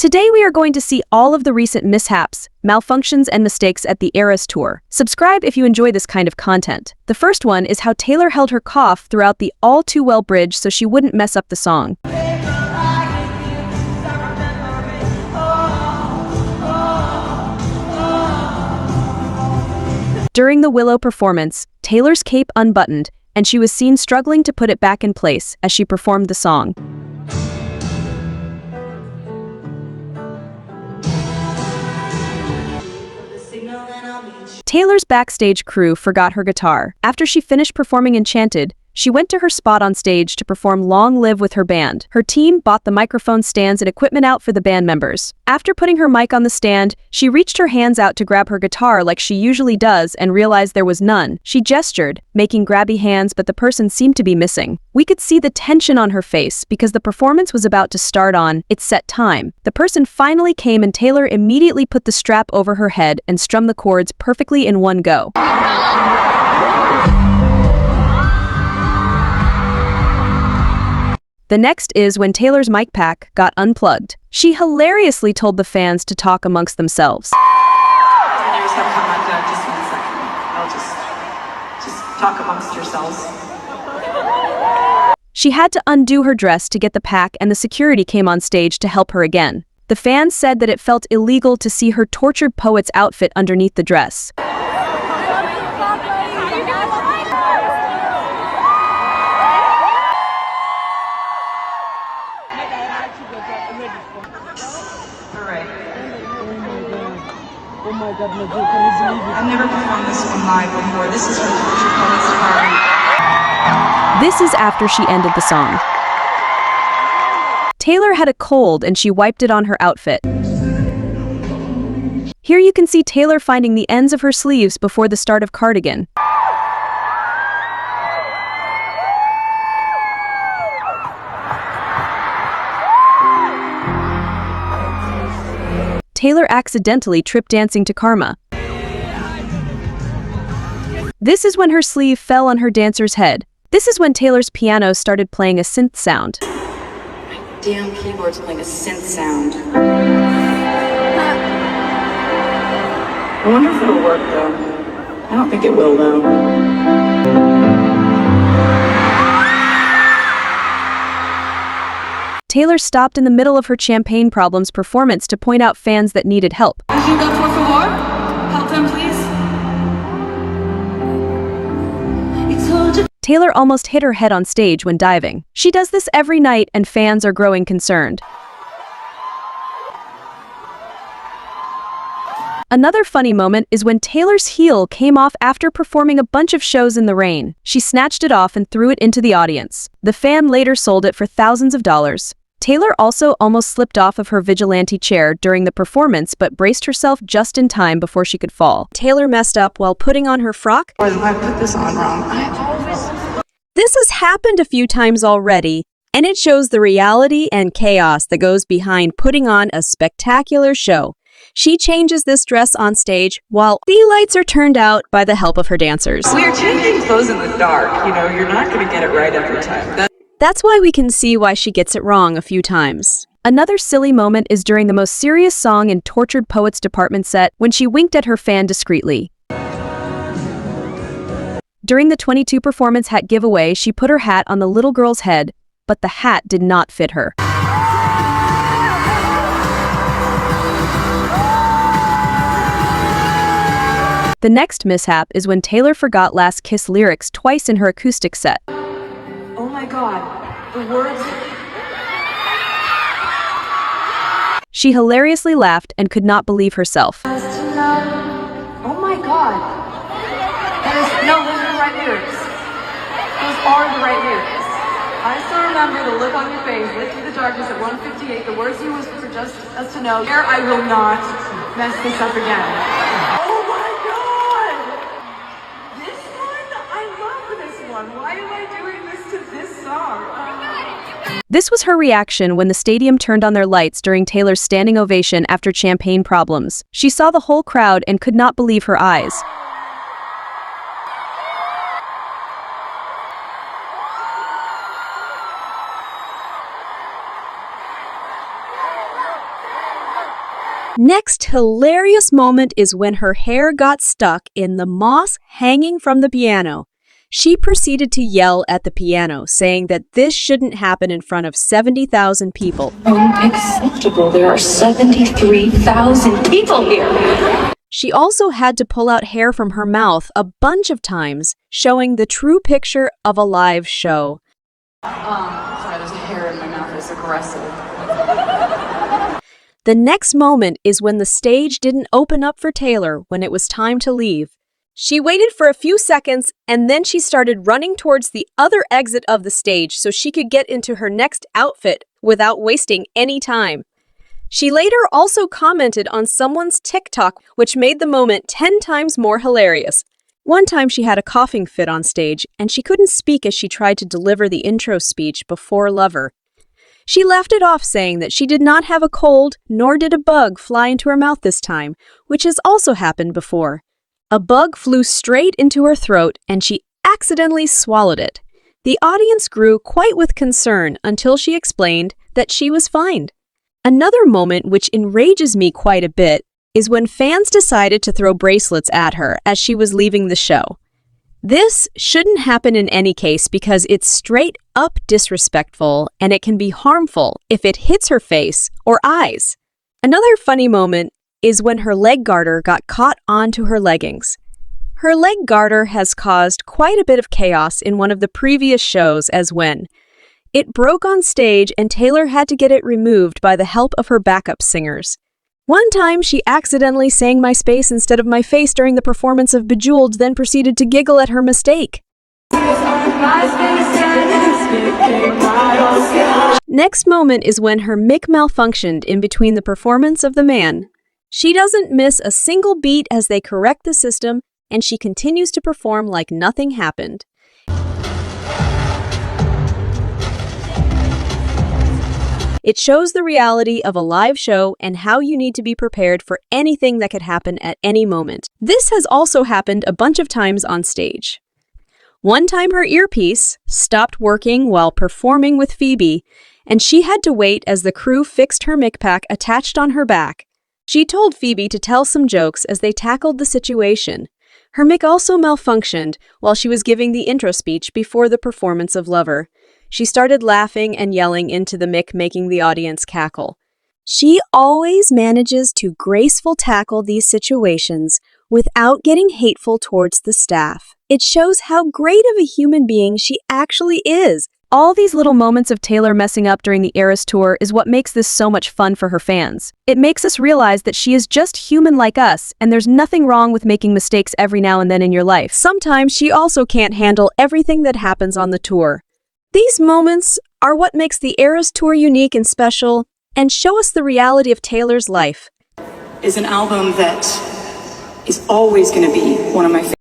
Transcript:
Today we are going to see all of the recent mishaps, malfunctions, and mistakes at the Eras Tour. Subscribe if you enjoy this kind of content. The first one is how Taylor held her cough throughout the All Too Well bridge so she wouldn't mess up the song. During the Willow performance, Taylor's cape unbuttoned, and she was seen struggling to put it back in place as she performed the song. Taylor's backstage crew forgot her guitar. After she finished performing Enchanted, she went to her spot on stage to perform Long Live with her band. Her team bought the microphone stands and equipment out for the band members. After putting her mic on the stand, she reached her hands out to grab her guitar like she usually does and realized there was none. She gestured, making grabby hands, but the person seemed to be missing. We could see the tension on her face because the performance was about to start on its set time. The person finally came and Taylor immediately put the strap over her head and strummed the chords perfectly in one go. The next is when Taylor's mic pack got unplugged. She hilariously told the fans to talk amongst themselves. Just 1 second. I'll just talk amongst yourselves. She had to undo her dress to get the pack, and the security came on stage to help her again. The fans said that it felt illegal to see her tortured poet's outfit underneath the dress. Oh my God, Majid, can you believe it? I've never performed this one live before. This is her torture poet's part. This is after she ended the song. Taylor had a cold and she wiped it on her outfit. Here you can see Taylor finding the ends of her sleeves before the start of Cardigan. Taylor accidentally tripped dancing to Karma. This is when her sleeve fell on her dancer's head. This is when Taylor's piano started playing a synth sound. Damn keyboard's playing a synth sound. I wonder if it'll work though. I don't think it will though. Taylor stopped in the middle of her Champagne Problems performance to point out fans that needed help. Por favor, help them please. Taylor almost hit her head on stage when diving. She does this every night and fans are growing concerned. Another funny moment is when Taylor's heel came off after performing a bunch of shows in the rain. She snatched it off and threw it into the audience. The fan later sold it for thousands of dollars. Taylor also almost slipped off of her vigilante chair during the performance but braced herself just in time before she could fall. Taylor messed up while putting on her frock. I put this on wrong. This has happened a few times already, and it shows the reality and chaos that goes behind putting on a spectacular show. She changes this dress on stage while the lights are turned out by the help of her dancers. We are changing clothes in the dark. You know, you're not going to get it right every time. That's why we can see why she gets it wrong a few times. Another silly moment is during the most serious song in Tortured Poets Department set when she winked at her fan discreetly. During the 22 performance hat giveaway, she put her hat on the little girl's head, but the hat did not fit her. The next mishap is when Taylor forgot Last Kiss lyrics twice in her acoustic set. Oh my God, the words. She hilariously laughed and could not believe herself. Oh my God. No, those are the right lyrics. Those are the right lyrics. I still remember the look on your face, lit through the darkness at 1:58, the words you whispered for just us to know. Here, I will not mess this up again. Oh my God! This one? I love this one. Why am I doing this to this song? This was her reaction when the stadium turned on their lights during Taylor's standing ovation after Champagne Problems. She saw the whole crowd and could not believe her eyes. Next hilarious moment is when her hair got stuck in the moss hanging from the piano. She proceeded to yell at the piano, saying that this shouldn't happen in front of 70,000 people. Unacceptable. There are 73,000 people here. She also had to pull out hair from her mouth a bunch of times, showing the true picture of a live show. Sorry, there's a hair in my mouth. It's aggressive. The next moment is when the stage didn't open up for Taylor when it was time to leave. She waited for a few seconds and then she started running towards the other exit of the stage so she could get into her next outfit without wasting any time. She later also commented on someone's TikTok, which made the moment 10 times more hilarious. One time she had a coughing fit on stage and she couldn't speak as she tried to deliver the intro speech before Lover. She laughed it off, saying that she did not have a cold, nor did a bug fly into her mouth this time, which has also happened before. A bug flew straight into her throat and she accidentally swallowed it. The audience grew quite with concern until she explained that she was fine. Another moment which enrages me quite a bit is when fans decided to throw bracelets at her as she was leaving the show. This shouldn't happen in any case because it's straight up disrespectful and it can be harmful if it hits her face or eyes. Another funny moment is when her leg garter got caught onto her leggings. Her leg garter has caused quite a bit of chaos in one of the previous shows as when it broke on stage and Taylor had to get it removed by the help of her backup singers. One time, she accidentally sang My Space instead of My Face during the performance of Bejeweled, then proceeded to giggle at her mistake. Next moment is when her mic malfunctioned in between the performance of The Man. She doesn't miss a single beat as they correct the system, and she continues to perform like nothing happened. It shows the reality of a live show and how you need to be prepared for anything that could happen at any moment. This has also happened a bunch of times on stage. One time her earpiece stopped working while performing with Phoebe, and she had to wait as the crew fixed her mic pack attached on her back. She told Phoebe to tell some jokes as they tackled the situation. Her mic also malfunctioned while she was giving the intro speech before the performance of Lover. She started laughing and yelling into the mic, making the audience cackle. She always manages to gracefully tackle these situations without getting hateful towards the staff. It shows how great of a human being she actually is. All these little moments of Taylor messing up during the Eras tour is what makes this so much fun for her fans. It makes us realize that she is just human like us, and there's nothing wrong with making mistakes every now and then in your life. Sometimes she also can't handle everything that happens on the tour. These moments are what makes the Eras tour unique and special and show us the reality of Taylor's life. Is an album that is always going to be one of my favorites.